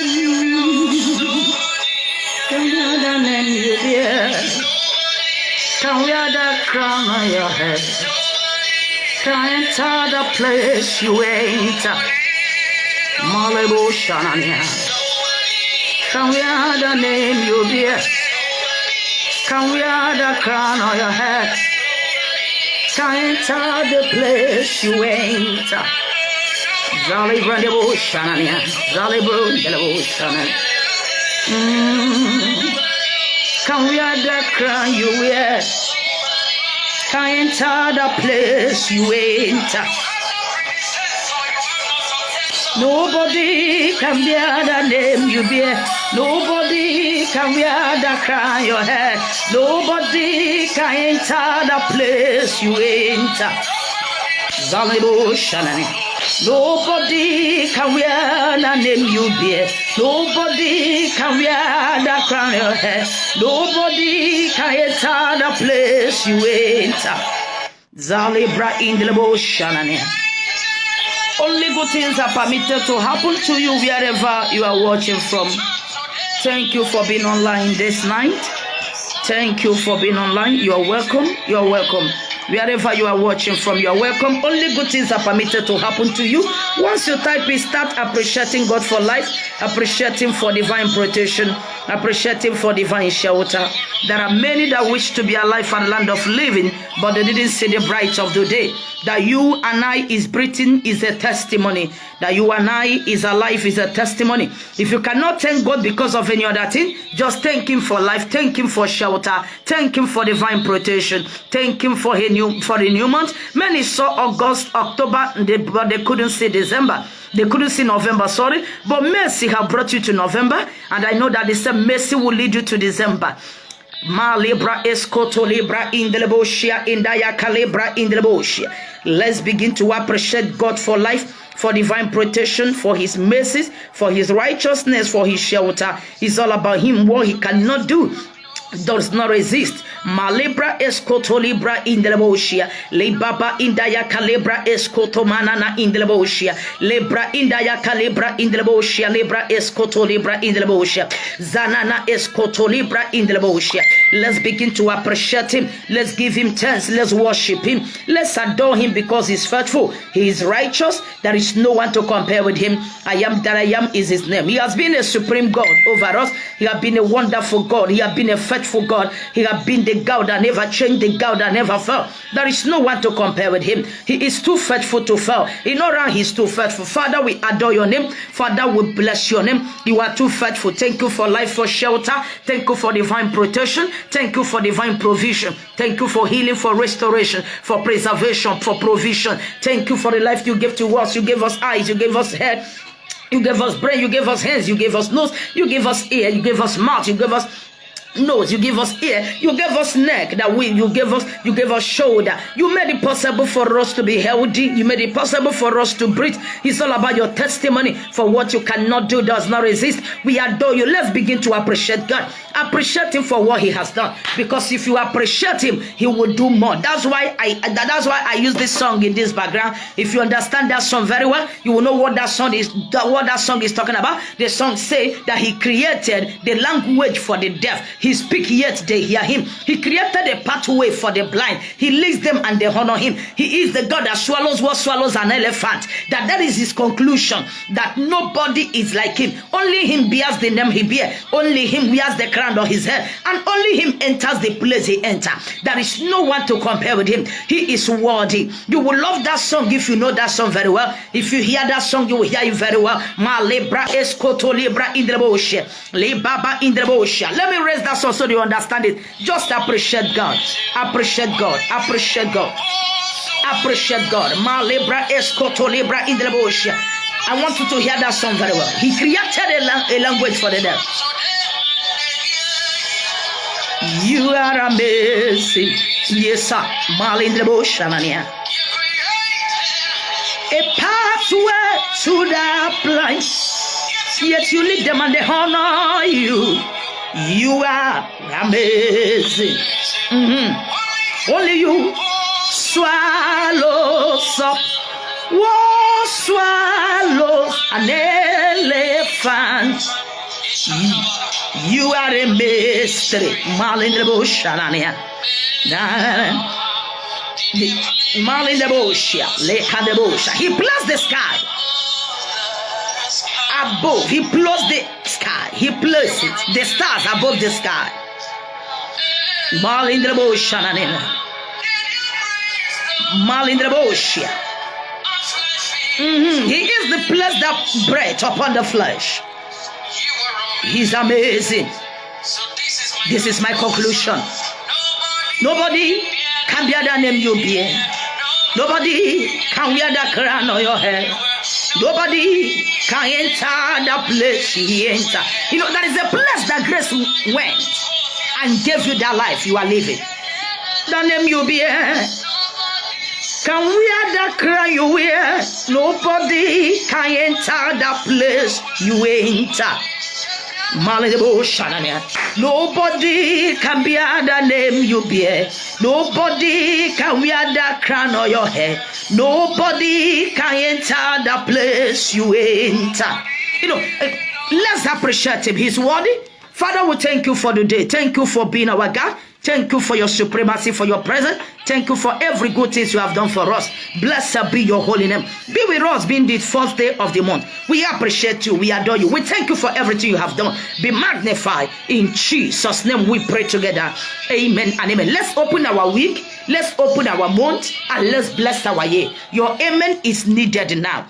Can we add a name you bear? Can we add a crown on your head? Can you enter the place you enter? Malibu Shanania. Can we add a name you bear? Can we add a crown on your head? Can you enter the place you enter? Zalibra de Bushania, Zalibra de Bushania. Can we add the crown you wear? Can you enter the place you enter? Nobody can bear the name you bear. Nobody can wear the crown your head. Nobody can enter the place you enter. Zalibu Shanani. Nobody can wear the name you bear. Nobody can wear the crown your head. Nobody can enter the place you enter. Zalibra Indlebo Shanani. Only good things are permitted to happen to you wherever you are watching from. Thank you for being online this night. Thank you for being online. You are welcome. You are welcome. Wherever you are watching from, you are welcome. Only good things are permitted to happen to you. Once you type it, start appreciating God for life, appreciating for divine protection, appreciating for divine shelter. There are many that wish to be alive and land of living, but they didn't see the bright of the day. That you and I is breathing is a testimony. That you and I is alive is a testimony. If you cannot thank God because of any other thing, just thank Him for life, thank Him for shelter, thank Him for divine protection, thank Him for a new month. Many saw August, October, but they couldn't see December. They couldn't see November, sorry. But mercy have brought you to November, and I know that the same mercy will lead you to December. Ma libra escoto libra indeleboshia indaya calibra indeleboshia. Let's begin to appreciate God for life, for divine protection, for His mercies, for His righteousness, for His shelter. It's all about Him. What He cannot do does not resist. Malibra escoto libra indeleboshia. Le baba indaya calibra escoto manana indeleboshia. Libra indaya calibra indeleboshia. Libra escoto libra indeleboshia. Zanana escoto libra indeleboshia. Let's begin to appreciate Him. Let's give Him thanks. Let's worship Him. Let's adore Him because He's faithful. He is righteous. There is no one to compare with Him. I am that I am is His name. He has been a supreme God over us. He has been a wonderful God. He has been a faithful God. He has been the God that never changed, the God that never fell. There is no one to compare with Him. He is too faithful to fail. In all round, He's too faithful. Father, we adore Your name. Father, we bless Your name. You are too faithful. Thank You for life, for shelter. Thank You for divine protection. Thank You for divine provision. Thank You for healing, for restoration, for preservation, for provision. Thank You for the life You gave to us. You gave us eyes. You gave us head. You gave us brain. You gave us hands. You gave us nose. You gave us ear. You gave us mouth. You gave us nose, you give us ear, you gave us neck, you gave us shoulder. You made it possible for us to be healthy. You made it possible for us to breathe. It's all about Your testimony. For what You cannot do does not resist. We adore You. Let's begin to appreciate God. Appreciate Him for what He has done. Because if you appreciate Him, He will do more. That's why I use this song in this background. If you understand that song very well, you will know what that song is. What that song is talking about. The song say that He created the language for the deaf. He speak yet they hear Him. He created a pathway for the blind. He leads them and they honor Him. He is the God that swallows what swallows an elephant. That is His conclusion. That nobody is like Him. Only Him bears the name He bears. Only Him wears the crown on His head. And only Him enters the place He enters. There is no one to compare with Him. He is worthy. You will love that song if you know that song very well. If you hear that song, you will hear it very well. Ma libra escoto libra indreboshia. Le baba indreboshia. Let me raise that song so you understand it. Just appreciate God. Appreciate God. Appreciate God. Appreciate God. Ma libra escoto libra indreboshia. I want you to hear that song very well. He created a language for the deaf. You are amazing. Yes, sir. Malindreboshia. A pathway to the blind. Yet you lead them and they honor You. You are amazing. Only You swallows up. What swallows an elephant? You are a mystery. Malin the bush, Malin the bush, Lake the bush. He blessed the sky above. He blessed the sky. He blessed it. The stars above the sky. Malin the bush, Malin the bush. He is the blessed that breath upon the flesh. He's amazing. This is my conclusion. Nobody can be other name you be. Nobody can wear the crown on your head. Nobody can enter the place he entered. You know, that is a place that grace went and gave you that life you are living. The name you be. Can wear the crown you wear. Nobody can enter the place you enter. Nobody can bear the name you bear. Nobody can wear the crown on your head. Nobody can enter the place you enter. You know, let's appreciate him. He's worthy. Father, we thank you for the day. Thank you for being our God. Thank you for your supremacy, for your presence. Thank you for every good thing you have done for us. Blessed be your holy name. Be with us being the first day of the month. We appreciate you. We adore you. We thank you for everything you have done. Be magnified. In Jesus' name we pray together. Amen and amen. Let's open our week. Let's open our month. And let's bless our year. Your amen is needed now.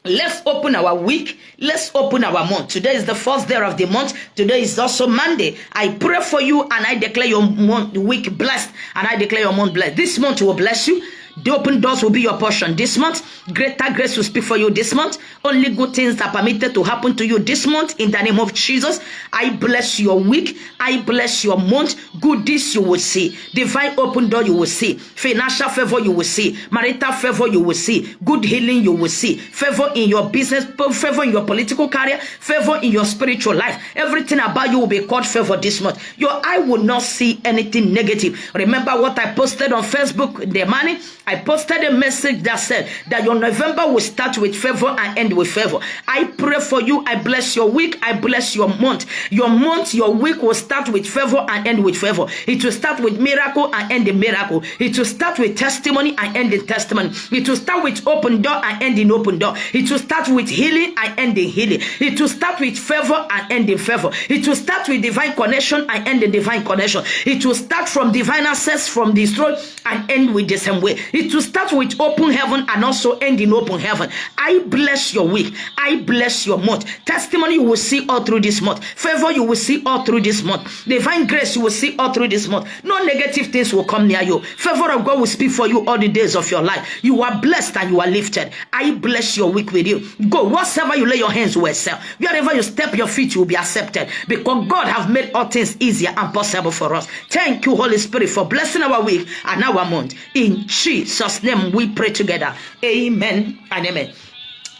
Let's open our week. Let's open our month. Today is the first day of the month. Today is also Monday. I pray for you and I declare your week blessed and I declare your month blessed. This month will bless you. The open doors will be your portion this month. Greater grace will speak for you this month. Only good things are permitted to happen to you this month in the name of Jesus. I bless your week. I bless your month. Good deeds you will see. Divine open door you will see. Financial favor you will see. Marital favor you will see. Good healing you will see. Favor in your business. Favor in your political career. Favor in your spiritual life. Everything about you will be called favor this month. Your eye will not see anything negative. Remember what I posted on Facebook in the morning? I posted a message that said that your November will start with favor and end with favor. I pray for you. I bless your week. I bless your month. Your month, your week will start with favor and end with favor. It will start with miracle and end in miracle. It will start with testimony and end in testimony. It will start with open door and end in open door. It will start with healing and end in healing. It will start with favor and end in favor. It will start with divine connection and end in divine connection. It will start from divine access from the throne and end with the same way. It will start with open heaven and also end in open heaven. I bless your week. I bless your month. Testimony you will see all through this month. Favor you will see all through this month. Divine grace you will see all through this month. No negative things will come near you. Favor of God will speak for you all the days of your life. You are blessed and you are lifted. I bless your week with you. Go. Whatsoever you lay your hands will excel. Wherever you step your feet, you will be accepted. Because God have made all things easier and possible for us. Thank you, Holy Spirit, for blessing our week and our month. In Jesus' name we pray together. Amen and amen.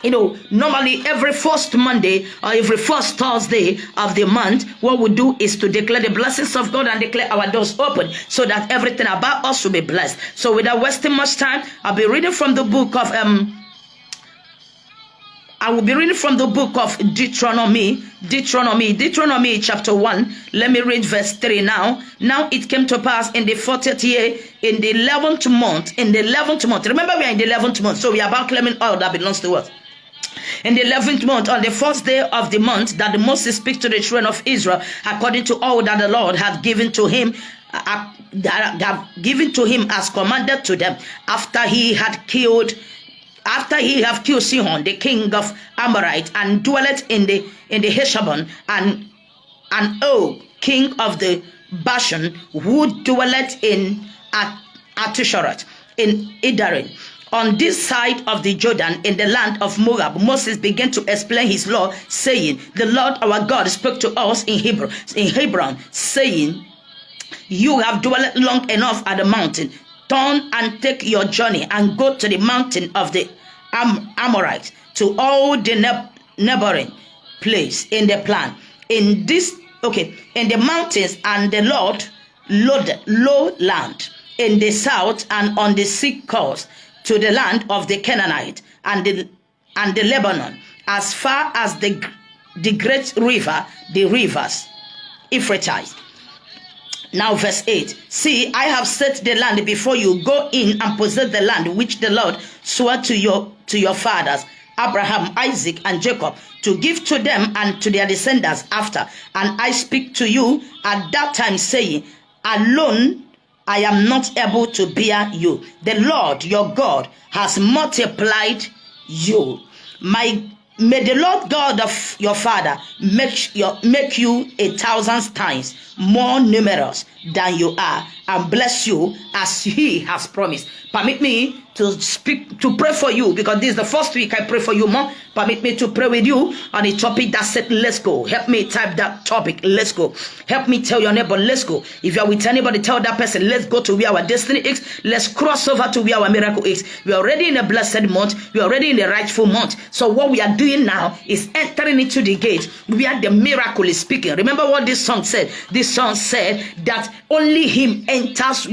You know, normally every first Monday or every first Thursday of the month, what we do is to declare the blessings of God and declare our doors open so that everything about us will be blessed. So without wasting much time, I'll be reading from the book of I will be reading from the book of Deuteronomy chapter 1. Let me read verse 3 now. Now it came to pass in the 40th year, in the 11th month, Remember, we are in the 11th month, so we are about claiming all that belongs to us. In the 11th month, on the first day of the month, that the Moses speaks to the children of Israel, according to all that the Lord had given to him, as commanded to them, after he have killed Sihon, the king of Amorite, and dwelleth in the Heshbon, and Og, king of the Bashan, who dwelleth in Atisharoth, in Idarin, on this side of the Jordan, in the land of Moab. Moses began to explain his law, saying, the Lord our God spoke to us in Hebron, saying, you have dwelt long enough at the mountain. Turn and take your journey and go to the mountain of the Amorites, to all the neighboring place in the plan. In the mountains and the low land, in the south and on the sea coast, to the land of the Canaanite and the Lebanon, as far as the the great river, the rivers, Euphrates. Now verse 8, see, I have set the land before you. Go in and possess the land which the Lord swore to your fathers, Abraham, Isaac, and Jacob, to give to them and to their descendants after. And I speak to you at that time, saying, alone I am not able to bear you. The Lord your God has multiplied you. May the Lord God of your father make you 1,000 times more numerous than you are, and bless you as he has promised. Permit me to pray for you, because this is the first week I pray for you more. Permit me to pray with you on a topic that said, let's go. Help me type that topic, let's go. Help me tell your neighbor, let's go. If you're with anybody, tell that person, let's go to where our destiny is. Let's cross over to where our miracle is. We are already in a blessed month. We are already in the rightful month. So what we are doing now is entering into the gate where the miracle is speaking. Remember what this song said? This song said that only him enters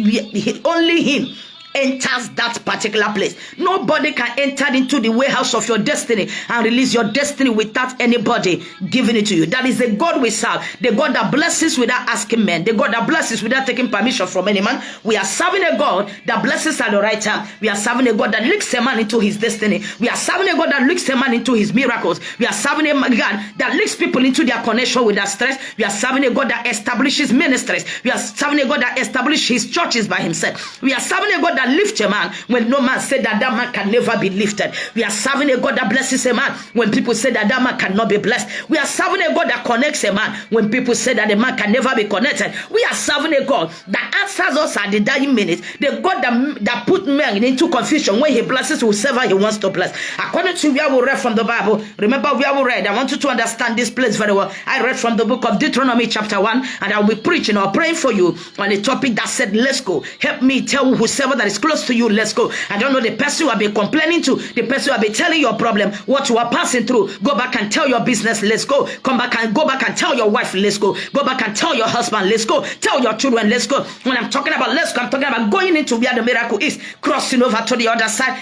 that particular place. Nobody can enter into the warehouse of your destiny and release your destiny without anybody giving it to you. That is the God we serve, the God that blesses without asking men, the God that blesses without taking permission from any man. We are serving a God that blesses at the right time. We are serving a God that leads a man into his destiny. We are serving a God that leads a man into his miracles. We are serving a God that leads people into their connection with their stress. We are serving a God that establishes ministries. We are serving a God that establishes his churches by himself. We are serving a God that lifts a man when no man said that man can never be lifted. We are serving a God that blesses a man when people say that man cannot be blessed. We are serving a God that connects a man when people say that a man can never be connected. We are serving a God that answers us at the dying minute. The God that put men into confusion when he blesses whoever he wants to bless. According to where we read from the Bible, remember where we read, I want you to understand this place very well. I read from the book of Deuteronomy chapter 1, and I will be preaching or praying for you on a topic that said, let's go. Help me tell whoever that is close to you, let's go. I don't know the person you have been complaining to, the person you have been telling your problem, what you are passing through. Go back and tell your business, let's go. Go back and tell your wife, let's go. Go back and tell your husband, let's go. Tell your children, let's go. When I'm talking about let's go, I'm talking about going into where the miracle is, crossing over to the other side,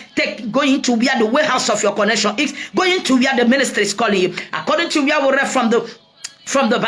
going to where the warehouse of your connection is, going to where the ministry is calling you. According to where we read from the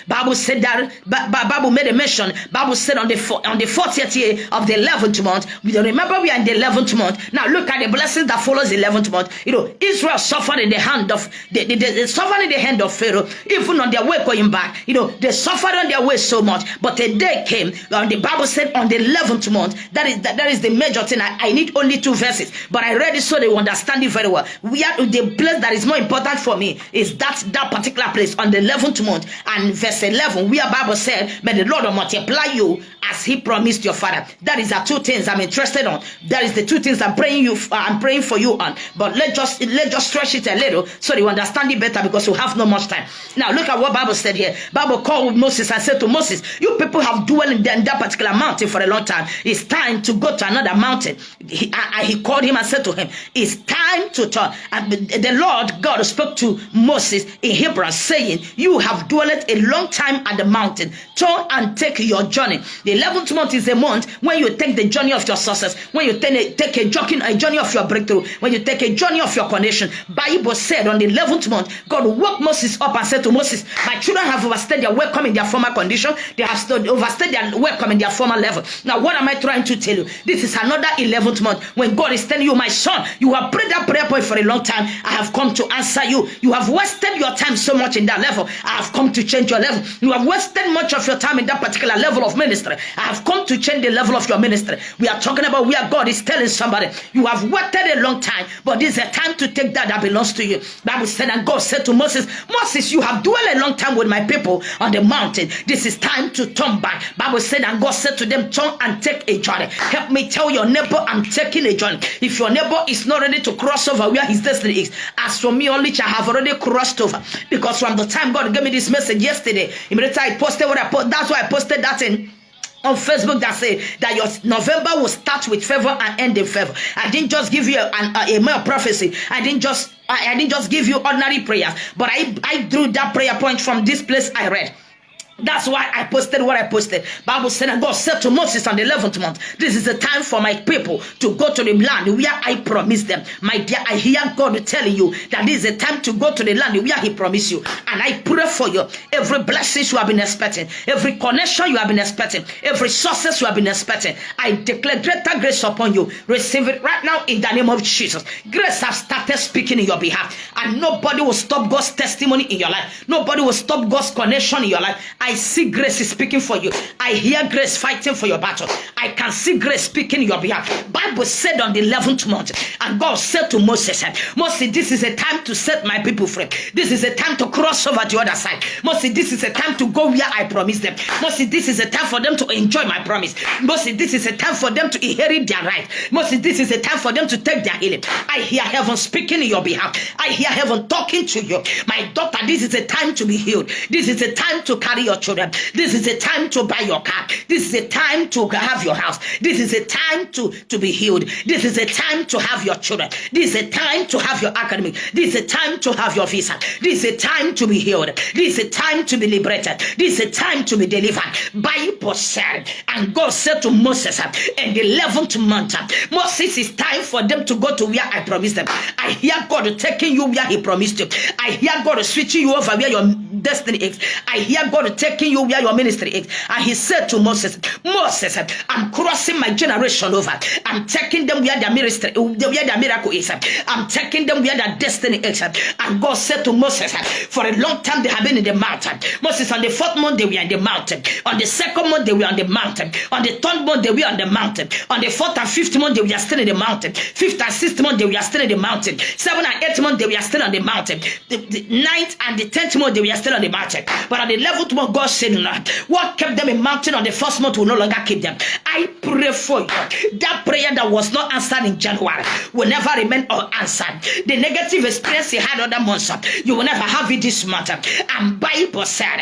Bible said that, Bible made a mention. Bible said on the 40th year of the 11th month. We don't remember we are in the 11th month. Now look at the blessings that follows the 11th month. Israel suffered in the hand of they suffered in the hand of Pharaoh, even on their way going back. They suffered on their way so much. But a day came, the Bible said on the 11th month. That is the major thing. I need only 2 verses, but I read it so they will understand it very well. We are the place that is more important for me is that particular place on the 11th month. And verse 11, where Bible said, may the Lord multiply you as he promised your father. That is the 2 things I'm interested on. That is the 2 things I'm praying for you on. But let's just stretch it a little so you understand it better, because we have no much time. Now look at what Bible said here. Bible called Moses and said to Moses, you people have dwelt in that particular mountain for a long time. It's time to go to another mountain. He called him and said to him, it's time to turn. And the Lord God spoke to Moses in Hebrew, saying, you have dwelt a long time at the mountain. Turn and take your journey. The 11th month is a month when you take the journey of your success, when you take a journey of your breakthrough, when you take a journey of your connection. Bible said on the 11th month, God woke Moses up and said to Moses, my children have overstayed their welcome in their former condition. They have overstayed their welcome in their former level. Now what am I trying to tell you? This is another 11th month when God is telling you, my son, you have prayed that prayer point for a long time. I have come to answer you. You have wasted your time so much in that level. I have come to change your level. You have wasted much of your time in that particular level of ministry. I have come to change the level of your ministry. We are talking about where God is telling somebody, you have waited a long time, but this is a time to take that belongs to you. Bible said, and God said to Moses, Moses, you have dwelt a long time with my people on the mountain. This is time to turn back. Bible said, and God said to them, turn and take a journey. Help me tell your neighbor, I'm taking a journey. If your neighbor is not ready to cross over where his destiny is, as for me only, I have already crossed over. Because from the time God gave me this message yesterday, immediately I posted what I posted. That's why I posted that in on Facebook that say that your November will start with favor and end in favor. I didn't just give you a mere prophecy. I didn't just give you ordinary prayers, but I drew that prayer point from this place I read. That's why I posted what I posted. Bible said, and God said to Moses on the 11th month, this is the time for my people to go to the land where I promised them. My dear, I hear God telling you that this is the time to go to the land where he promised you. And And I pray for you. Every blessing you have been expecting, every connection you have been expecting, every success you have been expecting, I declare greater grace upon you. Receive it right now in the name of Jesus. Grace has started speaking in your behalf, and nobody will stop God's testimony in your life. Nobody will stop God's connection in your life. I see grace is speaking for you. I hear grace fighting for your battle. I can see grace speaking in your behalf. Bible said on the 11th month, and God said to Moses, Moses, this is a time to set my people free. This is a time to cross over to the other side. Moses, this is a time to go where I promised them. Moses, this is a time for them to enjoy my promise. Moses, this is a time for them to inherit their right. Moses, this is a time for them to take their healing. I hear heaven speaking in your behalf. I hear heaven talking to you. My daughter, this is a time to be healed. This is a time to carry your children. This is a time to buy your car. This is a time to have your house. This is a time to be healed. This is a time to have your children. This is a time to have your academic. This is a time to have your visa. This is a time to be healed. This is a time to be liberated. This is a time to be delivered. Bible said, and God said to Moses in the 11th month, Moses, it's time for them to go to where I promised them. I hear God taking you where he promised you. I hear God switching you over where your destiny is. I hear God taking you where your ministry is. And he said to Moses, Moses, I'm crossing my generation over. I'm taking them where their ministry, where their miracle is. I'm taking them where their destiny is. And God said to Moses, for a long time they have been in the mountain. Moses, on the 4th month they were in the mountain. On the 2nd month they were on the mountain. On the 3rd month they were on the mountain. On the 4th and 5th month they were still in the mountain. 5th and 6th month they were still in the mountain. 7th and 8th month they were still on the mountain. The 9th and the 10th month they were still on the mountain. But on the 11th month God said, no, what kept them in mountain on the 1st month will no longer keep them. I pray for you. That prayer that was not answered in January will never remain unanswered. The negative experience you had other months, you will never have it this month. And Bible said,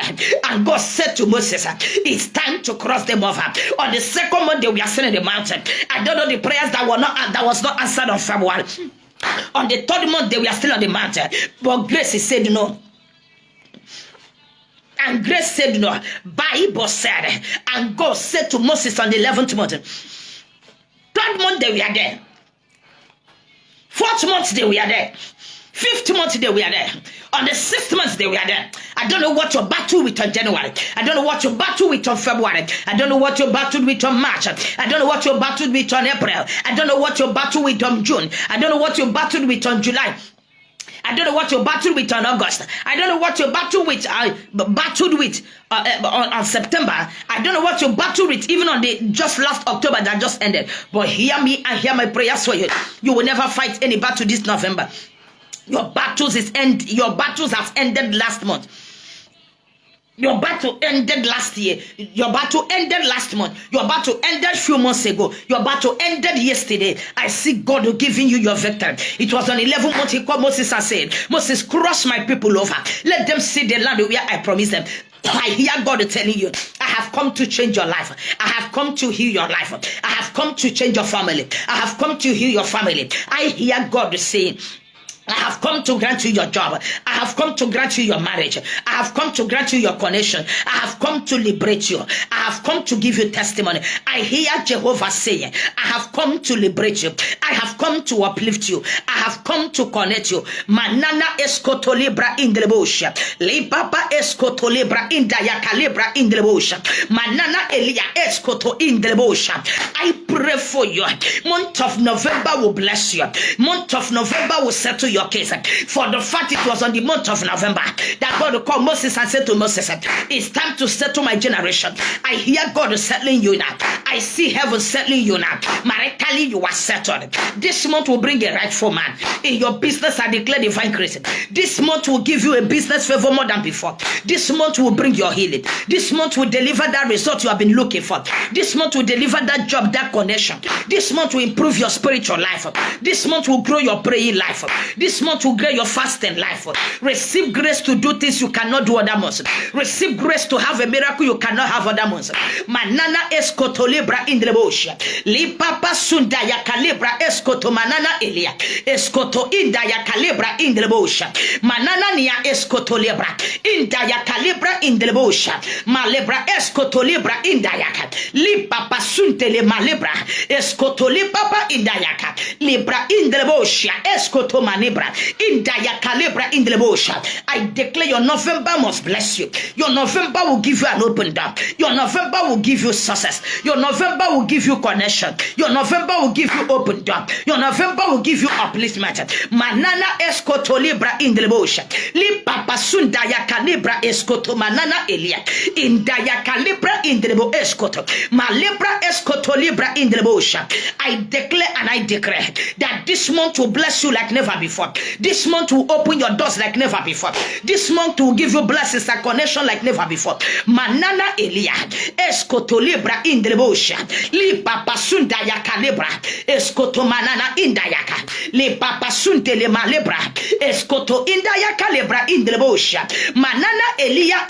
and God said to Moses, it's time to cross them over. On the 2nd month they were still in the mountain. I don't know the prayers that was not answered on February. On the 3rd month they were still on the mountain. But grace said no. And grace said no. Bible said, and God said to Moses on the 11th month, 3rd month they were there. 4th month they were there. 5th month they were there. On the 6th month they were there. I don't know what your battle with on January. I don't know what your battle with on February. I don't know what your battle with on March. I don't know what your battle with on April. I don't know what your battle with on June. I don't know what your battle with on July. I don't know what you battled with on August. I don't know what you battled with on September. I don't know what you battled with even on the just last October that just ended. But hear me and hear my prayers for you. You will never fight any battle this November. Your battles have ended last month. Your battle ended last year. Your battle ended last month. Your battle ended a few months ago. Your battle ended yesterday. I see God giving you your victory. It was on 11th month he called Moses and said, Moses, cross my people over. Let them see the land where I promised them. I hear God telling you, I have come to change your life. I have come to heal your life. I have come to change your family. I have come to heal your family. I hear God saying, I have come to grant you your job. I have come to grant you your marriage. I have come to grant you your connection. I have come to liberate you. I have come to give you testimony. I hear Jehovah saying, I have come to liberate you. I have come to uplift you. I have come to connect you. Manana escoto libra in the bosha. Le papa escoto libra in the yakalibra in the bosha. Manana elia escoto in the bosha. I pray for you. Month of November will bless you. Month of November will settle your case. For the fact it was on the month of November that God called Moses and said to Moses, it's time to settle my generation. I hear God settling you now. I see heaven settling you now. Maritally you are settled. This month will bring a rightful man. In your business I declare divine grace. This month will give you a business favor more than before. This month will bring your healing. This month will deliver that result you have been looking for. This month will deliver that job, that connection. This month will improve your spiritual life. This month will grow your praying life. This month will grow your fasting life. Receive grace to do things you cannot do other months. Receive grace to have a miracle you cannot have other months. Manana escoto libra in the bush. Li papa sunda ya calibra escoto manana elia. Escoto inda ya calibra in the bush. Manana nia escoto libra. Inda ya calibra in the bush. Malebra escoto libra inda yaka. Li papa sunte le malebra. Escoto li papa inda yaka. Libra in the bush. Escoto manebra. Inda ya calibra in the bush. I declare your November must bless you. Your November will give you an open door. Your November will give you success. Your November will give you connection. Your November will give you open door. Your November will give you upliftment. Manana escoto libra in the bush. Li papa sunda ya calibra escoto manana elia. In daya calibra in the escoto. Ma libra escoto libra in the bush. I declare and I declare that this month will bless you like never before. This month will open your doors like never before. This month will give you blessings and connection like never before. Manana elia escoto libra in the bush. Li papa sunda ya calibra escoto manana indayaka. Li papa sunte le malebra escoto indayaka lebra in the bush. Manana elia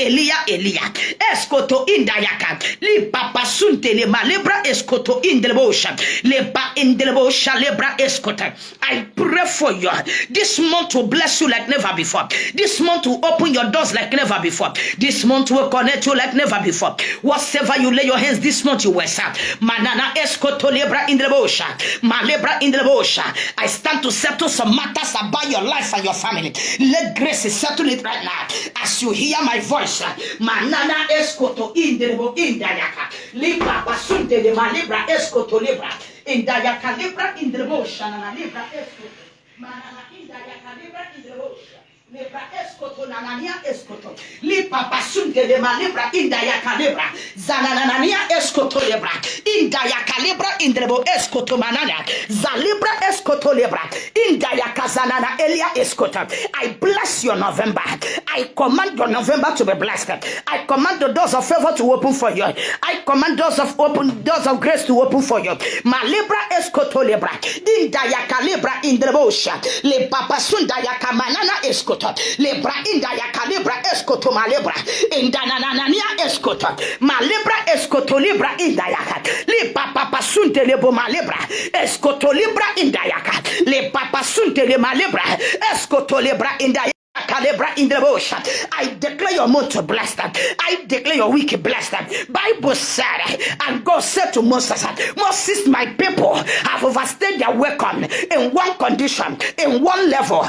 escoto indayaka. Li papa sunte le malebra escoto in the bush. Le pa in the bush lebra escoto. I pray for you. This month will bless you like never before. This month will open your doors like never before. This month will connect you like never before. Whatever you lay your hands this month you will serve. Manana escoto lebra in the bush. Malebra in the bush. I stand to settle some matters about your life and your family. Let grace settle it right now. As you hear my voice, manana escoto in the indayaka. Libra basunte de malebra escoto libra. Indayaka libra in the bush. Manana libra escoto. Manana indayaka libra in the bush. Libra escoto nanania escoto. Lipa basunte de malebra indayaka libra. Zananania escoto libra. Indayaka libra in the escoto manana. Zalibra escoto libra. Indayaka zanana elia escoto. I bless your November. I command your November to be blessed. I command the doors of favor to open for you. I command doors of grace to open for you. Malibra escoto libra. Indayaka libra in the bush. Le papa sundayaka manana escoto. Libra indayaka libra escoto malibra. Indananania escoto. Malibra escoto libra indayaka. Le papa sunte lebo malibra. Escoto libra indayaka. Le papa sunte le malibra. Escoto libra indayaka. In the bush. I declare your month blessed. I declare your week blessed. Bible said, and God said to Moses, Moses, my people have overstayed their welcome in one condition, in one level.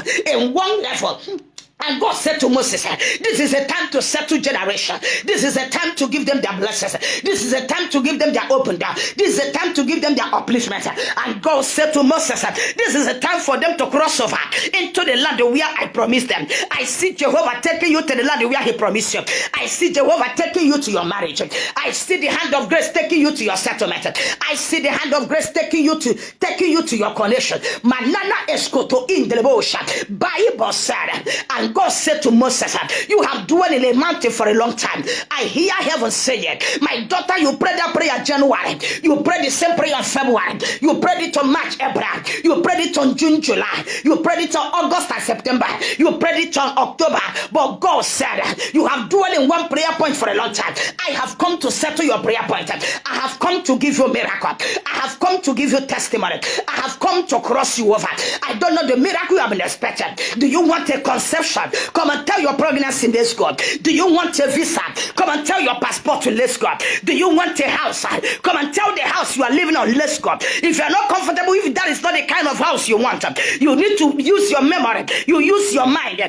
And God said to Moses, this is a time to settle generation. This is a time to give them their blessings. This is a time to give them their open door. This is a time to give them their upliftment. And God said to Moses, this is a time for them to cross over into the land where I promised them. I see Jehovah taking you to the land where he promised you. I see Jehovah taking you to your marriage. I see the hand of grace taking you to your settlement. I see the hand of grace taking you to your connection. Manana escoto in the bush. Bible said, and God said to Moses, you have dwelt in a mountain for a long time. I hear heaven say it. My daughter, you prayed that prayer January. You prayed the same prayer in February. You prayed it on March, April. You prayed it on June, July. You prayed it on August and September. You prayed it on October. But God said, you have dwelt in one prayer point for a long time. I have come to settle your prayer point. I have come to give you a miracle. I have come to give you testimony. I have come to cross you over. I don't know the miracle you have been expecting. Do you want a conception? Come and tell your pregnancy in this God. Do you want a visa? Come and tell your passport to Let's God. Do you want a house? Come and tell the house you are living on Let's God. If you are not comfortable, if that is not the kind of house you want, you need to use your memory. You use your mind.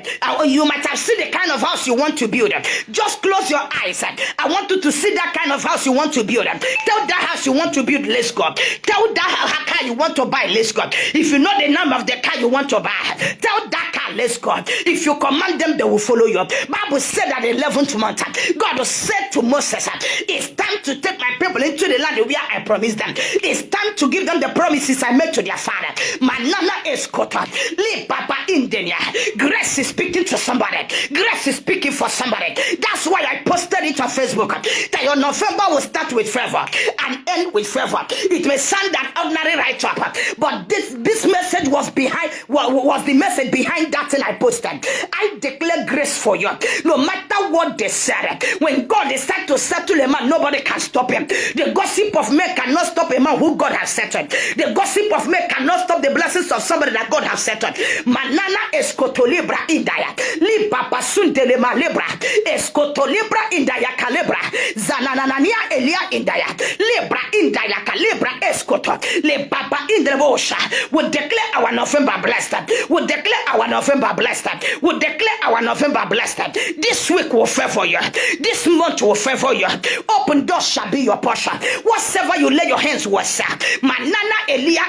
You might have seen the kind of house you want to build. Just close your eyes. I want you to see that kind of house you want to build. Tell that house you want to build, Let's God. Tell that car you want to buy, Let's God. If you know the name of the car you want to buy, tell that car, Let's God. If you command them, they will follow you. Bible said that 11th month, God said to Moses, it's time to take my people into the land where I promised them. It's time to give them the promises I made to their father. Manana escota, li papa indenia. Grace is speaking to somebody. Grace is speaking for somebody. That's why I posted it on Facebook that your November will start with favor and end with favor. It may sound an ordinary write-up, but this message was the message behind that thing I posted. I declare grace for you. No matter what they said, when God decides to settle a man, nobody can stop him. The gossip of men cannot stop a man who God has settled. The gossip of men cannot stop the blessings of somebody that God has settled. Manana escotolibra indaya. Li papa suntelema libra. Escotolibra indaya calibra. Zananania elia indaya. Libra indaya calibra escoto, le papa in the bush. We declare our November blessed. We declare our November blessed. We declare our November blessed. This week will favor you. This month will favor you. Open doors shall be your portion. Whatsoever you lay your hands was, manana Elia,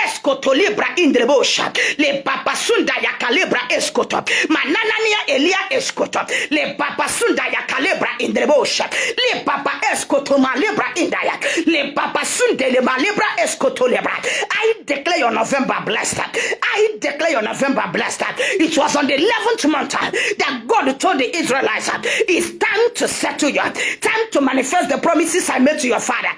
escoto libra in the bush. Le papa sunda ya calibra escoto. Manana nia Elia escoto. Le papa sunda ya calibra in the bush. Le papa escoto malibra in daya. Le papa sunde le malibra escoto libra. I declare your November blessed. I declare your November blessed. It was on the 11th month that God told the Israelites, it's time to settle you. Time to manifest the promises I made to your father.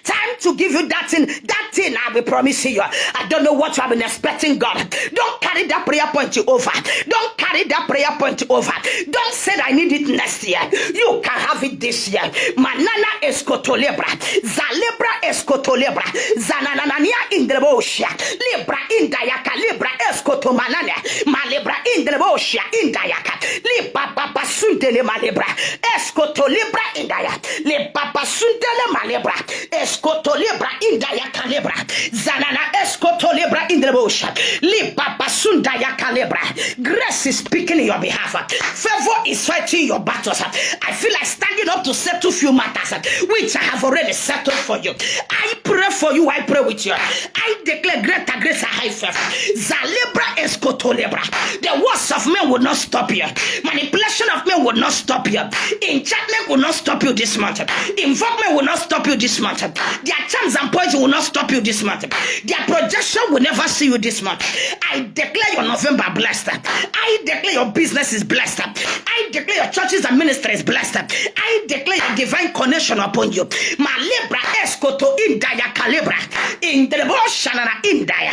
Time to give you that thing I'll be promising you. I don't know what you have been expecting, God. Don't carry that prayer point over. Don't carry that prayer point over. Don't say I need it next year. You can have it this year. Manana escotolebra, zalebra escotolebra, zananania in the boshia, libra in dayaka, libra escotomanana, malebra in the boshia in dayaka, li papa sundele malebra, escotolebra in daya, li papa sundele malebra. Escoto libra in daya calibra, zanana escoto libra in the bush, li papa sundaya calibra. Grace is speaking in your behalf. Favor is fighting your battles. I feel like standing up to settle few matters which I have already settled for you. I pray for you. I pray with you. I declare greater grace and high favor. Zalibra escoto libra. The words of men will not stop you. Manipulation of men will not stop you. Enchantment will not stop you this month. Involvement will not stop you this month. Their charms and poison will not stop you this month. Their projection will never see you this month. I declare your November blessed. I declare your business is blessed. I declare your churches and ministries blessed. I declare your divine connection upon you. Malibra escoto indaya calibra in the boshana indaya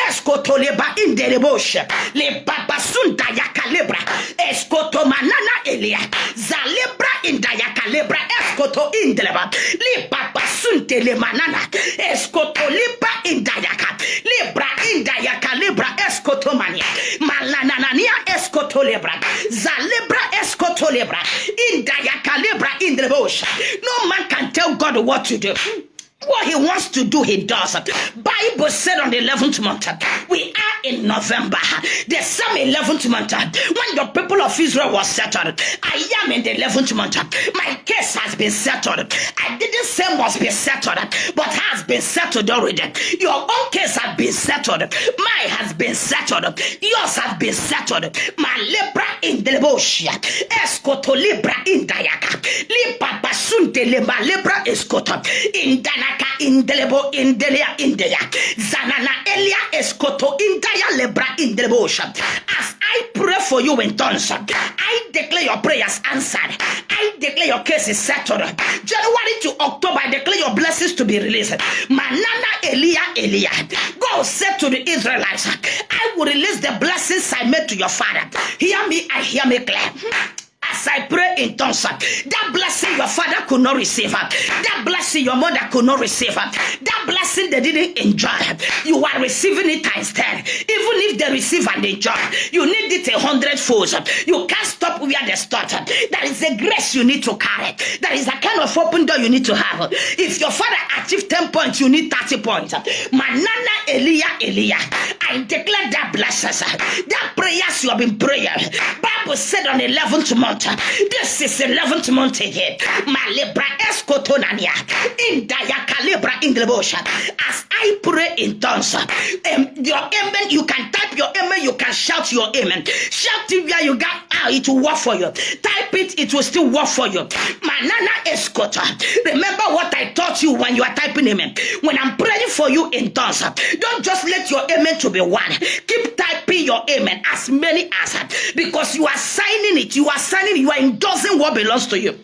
escoto leba in the bush le papa sundaya calibra escoto manana elia zalibra indaya calibra escoto indeleba le papa suntele manana escoto libra indayaka libra indayaka libra escoto mania malanania escoto libra zalibra escoto libra indayaka libra in the bush. No man can tell God what to do. What he wants to do, he does. Bible said on the 11th month, we are in November. The same 11th month, when the people of Israel was settled, I am in the 11th month. My case has been settled. I didn't say must be settled, but has been settled already. Your own case has been settled. Mine has been settled. Yours has been settled. My libra in the bush. Escoto libra in dayaka. Lipa basunte leba libra escoto. In dana indelebo indelia indeya zanana elia escoto indaya lebra indelebosha. As I pray for you in tongues, I declare your prayers answered. I declare your case is settled. January to October, I declare your blessings to be released. Manana Elia. God said to the Israelites, I will release the blessings I made to your father. Hear me, I hear me clear. As I pray in tongues, that blessing your father could not receive, that blessing your mother could not receive, that blessing they didn't enjoy, you are receiving it times 10. Even if they receive and enjoy, you need it 100-fold. You can't stop where they started. That is a grace you need to carry. That is a kind of open door you need to have. If your father achieved 10 points, you need 30 points. Manana Elia. I declare that blessings, that prayers you have been praying. Bible said on the 11th month, this is 11th month again. Malibra escotonania in daya calibra in the bush. As I pray in tongues, your amen, you can type your amen, you can shout your amen. Shout it where you got it will work for you. Type it will still work for you. Manana escota. Remember what I taught you when you are typing amen. When I'm praying for you in tongues, don't just let your amen to be one. Keep typing your amen as many as, because you are signing it. You are endorsing what belongs to you.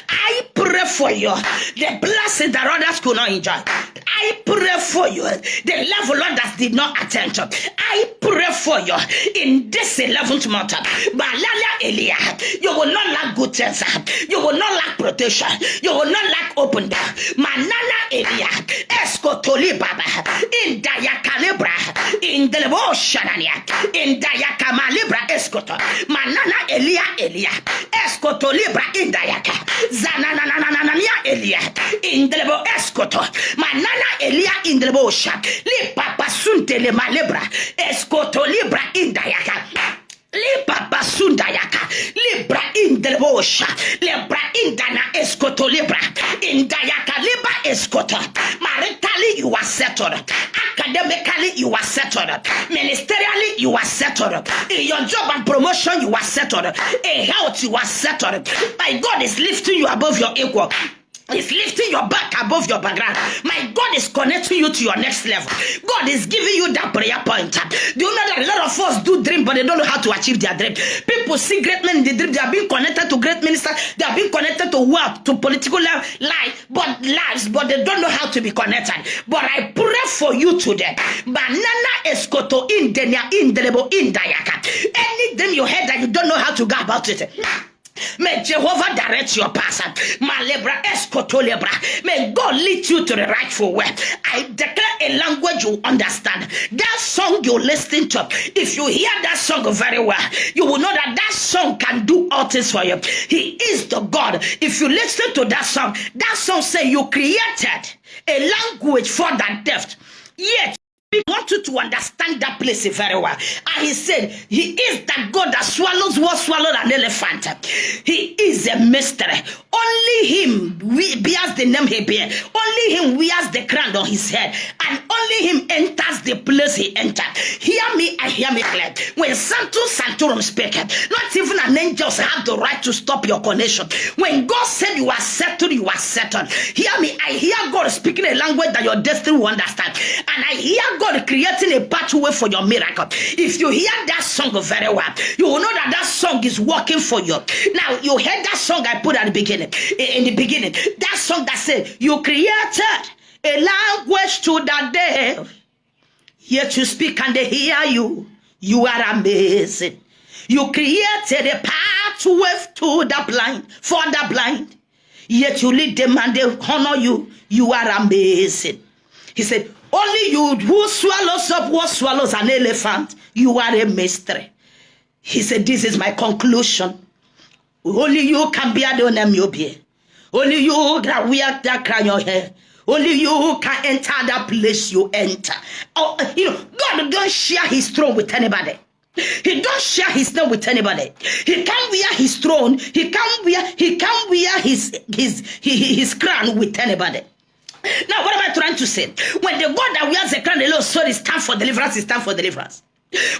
I pray for you the blessing that others could not enjoy. I pray for you the level others did not attempt. I pray for you in this 11th month. Malala Elia, you will not lack good things. You will not lack protection. You will not lack open door. Manana Elia, Escotoli Baba, in Dayakalibra, in Delebo Shanania, in Dayakamalibra Escoto, Manana Elia, Escoto libra indayaka. Zananananania Elia. Indelebo escoto. Manana Elia indelebo sha. Li papa sunte le malebra. Escoto libra indayaka. Libra basundayaka, libra indelbosha, libra indana escoto libra, indayaka libra escoto. Maritally you are settled, academically you are settled, ministerially you are settled, in your job and promotion you are settled, in health you are settled. My God is lifting you above your equal. Is lifting your back above your background. My God is connecting you to your next level. God is giving you that prayer point. Do you know that a lot of us do dream, but they don't know how to achieve their dream? People see great men in the dream. They are being connected to great ministers. They are being connected to wealth, to political lives, but they don't know how to be connected. But I pray for you today. Banana escoto indenia indelebo indayaka. Any dream you heard that you don't know how to go about it, may Jehovah direct your path. Malebra escotolebra. May God lead you to the rightful way. I declare a language you understand. That song you listen to, if you hear that song very well, you will know that that song can do all things for you. He is the God. If you listen to that song say you created a language for that depth. Yet we want you to understand that place very well. And he said, he is that God that swallows what swallowed an elephant. He is a mystery. Only him bears the name he bears. Only him wears the crown on his head. And only him enters the place he entered. Hear me and hear me clear. When Santorum speak, not even an angel have the right to stop your connection. When God said you are settled, you are settled. Hear me. I hear God speaking a language that your destiny will understand. And I hear God creating a pathway for your miracle. If you hear that song very well, you will know that that song is working for you. Now, you heard that song I put at the beginning. In the beginning, that song that said, you created a language to the deaf. Yet you speak and they hear you. You are amazing. You created a pathway to the blind, for the blind. Yet you lead them and they honor you. You are amazing. He said, only you who swallows up what swallows an elephant, you are a mystery. He said, this is my conclusion. Only you can be Adonai. Only you that wear that crown your hair. Only you can enter that place you enter. Oh, God don't share his throne with anybody. He don't share his name with anybody. He can't wear his throne. He can't wear his crown with anybody. Now, what am I trying to say? When the God that wears the crown alone said it's time for deliverance, it's time for deliverance.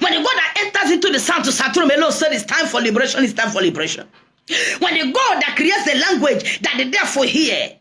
When the God that enters into the sound to Saturn alone said it's time for liberation, it's time for liberation. When the God that creates the language that the deaf will hear,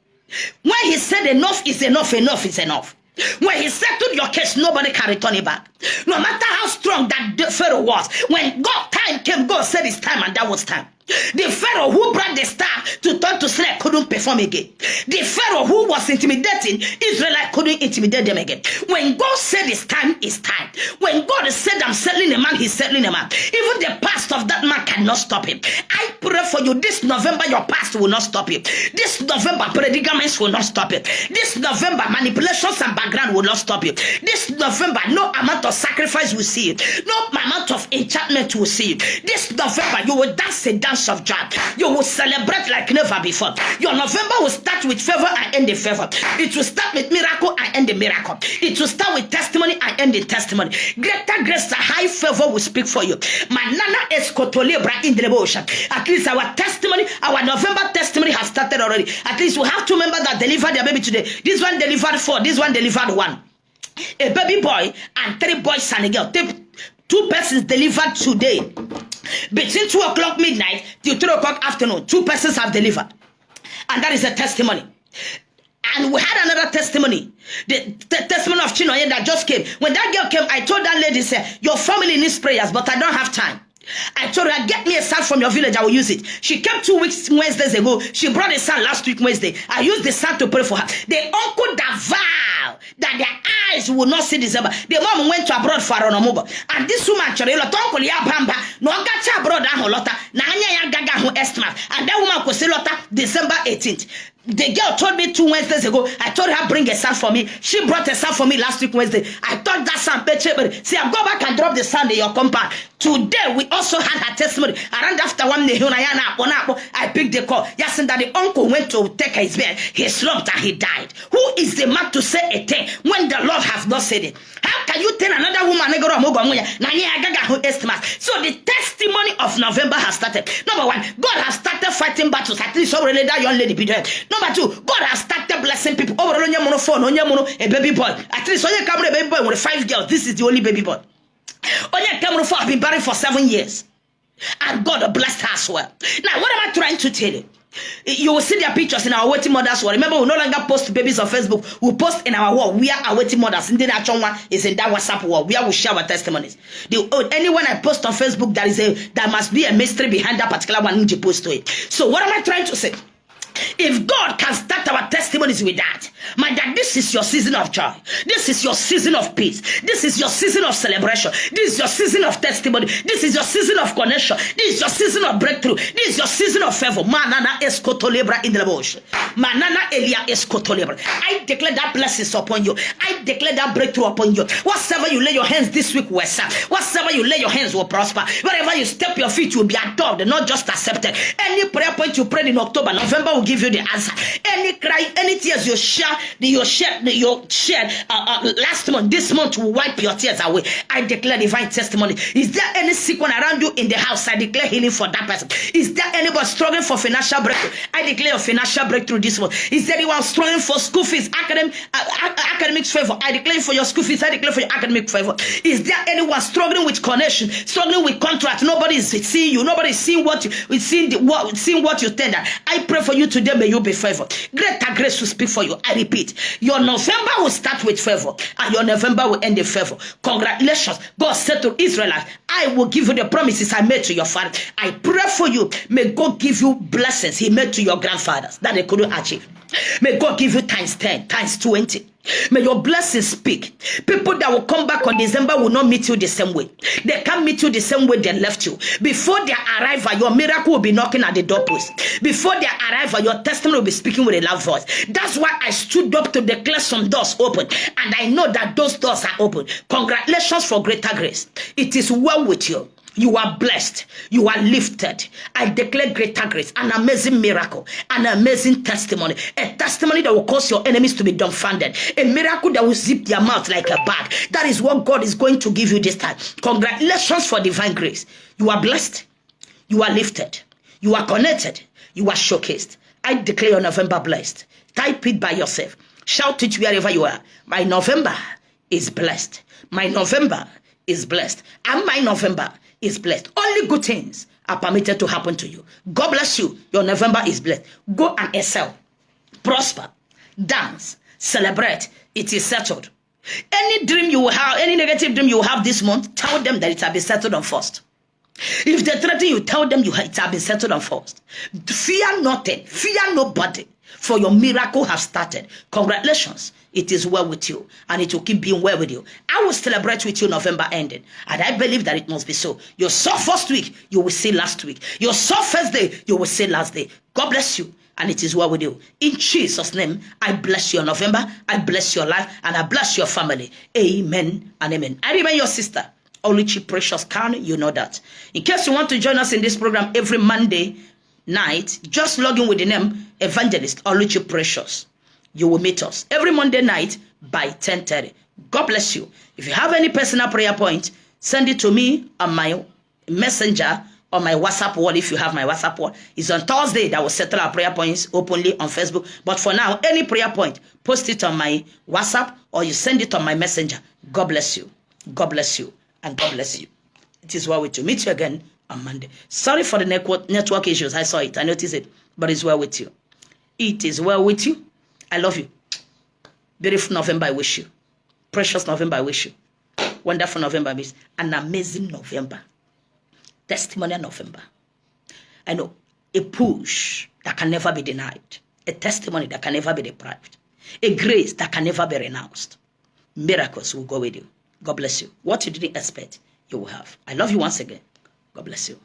when he said enough is enough, enough is enough. When he settled your case, nobody can return it back. No matter how strong that Pharaoh was, when God time came, God said it's time, and that was time. The Pharaoh who brought the star to turn to snake couldn't perform again. The Pharaoh who was intimidating Israelite couldn't intimidate them again. When God said it's time, it's time. When God said I'm settling a man, he's settling a man. Even the past of that man cannot stop him. I pray for you this November, your past will not stop you. This November, predicaments will not stop you. This November, manipulations and background will not stop you. This November, no amount of sacrifice will see you. No amount of enchantment will see you. This November, you will dance a dance of joy. You will celebrate like never before. Your November will start with favor and end in favor. It will start with miracle and end in miracle. It will start with testimony and end in testimony. Greater grace and high favor will speak for you. Manana escotolebra in the ocean. At least our testimony, our November testimony has started already. At least we have 2 members that delivered their baby today. This one delivered 4. This one delivered 1. A baby boy and 3 boys and a girl. 2 persons delivered today. Between 2 o'clock midnight till 3 o'clock afternoon, 2 persons have delivered. And that is a testimony. And we had another testimony. The testimony of Chinoye that just came. When that girl came, I told that lady, say, your family needs prayers, but I don't have time. I told her, get me a son from your village, I will use it. She came 2 weeks Wednesdays ago. She brought a son last week Wednesday. I used the son to pray for her. The uncle that vowed that their eyes would not see December. The mom went to abroad for an omobo. And this woman, uncle ya bamba, no gacha abroad and holota, na anya ya gaga ho estimate. And that woman could say lota December 18th. The girl told me 2 Wednesdays ago. I told her bring a son for me. She brought a son for me last week Wednesday. I thought that son better. See, I go back and drop the son in your compound. Today we also had her testimony. Around after 1 day, I picked the call. Yes, that the uncle went to take his bed. He slumped and he died. Who is the man to say a thing when the Lord has not said it? How can you tell another woman? So the testimony of November has started. Number 1, God has started fighting battles. At least already that young lady be there. Number 2, God has started blessing people. Oh, a baby boy. At least when you come a baby boy with 5 girls, this is the only baby boy. Onye Cameroon have been married for 7 years. And God blessed her as well. Now, what am I trying to tell you? You will see their pictures in our waiting mothers wall. Remember, we no longer post babies on Facebook. We post in our wall. We are our waiting mothers. In the actual one is in that WhatsApp wall. We share our testimonies. Anyone I post on Facebook, there must be a mystery behind that particular one which you post to it. So what am I trying to say? If God can start our testimonies with that, my dad, this is your season of joy. This is your season of peace. This is your season of celebration. This is your season of testimony. This is your season of connection. This is your season of breakthrough. This is your season of favor. Manana escotolebra in the bush. Manana elia escotolebra. I declare that blessings upon you. I declare that breakthrough upon you. Whatsoever you lay your hands this week will serve. Whatsoever you lay your hands will prosper. Wherever you step your feet, you will be adored, not just accepted. Any prayer point you prayed in October, November will give you the answer. Any cry, any tears you shared last month, this month will wipe your tears away. I declare divine testimony. Is there any sick one around you in the house? I declare healing for that person. Is there anybody struggling for financial breakthrough? I declare a financial breakthrough this month. Is there anyone struggling for school fees, academic favor? I declare for your school fees. I declare for your academic favor. Is there anyone struggling with connection, struggling with contract? Nobody is seeing you. Nobody is seeing what you seeing what you tender. I pray for you today. May you be favored. Greater grace to speak for you. I repeat, your November will start with favor, and your November will end in favor. Congratulations. God said to Israelites, I will give you the promises I made to your father. I pray for you. May God give you blessings He made to your grandfathers that they couldn't achieve. May God give you times 10, times 20. May your blessings speak. People that will come back on December will not meet you the same way. They can't meet you the same way they left you. Before their arrival, your miracle will be knocking at the doorpost. Before their arrival, your testimony will be speaking with a loud voice. That's why I stood up to declare some doors open. And I know that those doors are open. Congratulations for greater grace. It is well with you. You are blessed. You are lifted. I declare greater grace, an amazing miracle, an amazing testimony, a testimony that will cause your enemies to be dumbfounded, a miracle that will zip their mouth like a bag. That is what God is going to give you this time. Congratulations for divine grace. You are blessed. You are lifted. You are connected. You are showcased. I declare your November blessed. Type it by yourself. Shout it wherever you are. My November is blessed. My November is blessed. And my November is blessed. Only good things are permitted to happen to you. God bless you. Your November is blessed. Go and excel, prosper, dance, celebrate. It is settled. Any dream you will have, any negative dream you will have this month, tell them that it has been settled on first. If they threaten you, tell them it has been settled on first. Fear nothing. Fear nobody. For your miracle has started. Congratulations. It is well with you, and it will keep being well with you. I will celebrate with you November ending, and I believe that it must be so. You saw first week, you will see last week. You saw first day, you will see last day. God bless you, and it is well with you. In Jesus' name, I bless your November, I bless your life, and I bless your family. Amen and amen. I remain your sister, Oluchi Precious Khan. You know that. In case you want to join us in this program every Monday night, just log in with the name Evangelist Oluchi Precious. You will meet us every Monday night by 10:30. God bless you. If you have any personal prayer point, send it to me on my messenger or my WhatsApp wall. If you have my WhatsApp wall, it's on Thursday that will settle our prayer points openly on Facebook. But for now, any prayer point, post it on my WhatsApp or you send it on my messenger. God bless you. God bless you. And God bless you. It is well with you. Meet you again on Monday. Sorry for the network issues. I saw it. I noticed it. But it's well with you. It is well with you. I love you. Beautiful November, I wish you. Precious November, I wish you. Wonderful November, miss. An amazing November. Testimonial November. I know. A push that can never be denied. A testimony that can never be deprived. A grace that can never be renounced. Miracles will go with you. God bless you. What you didn't expect, you will have. I love you once again. God bless you.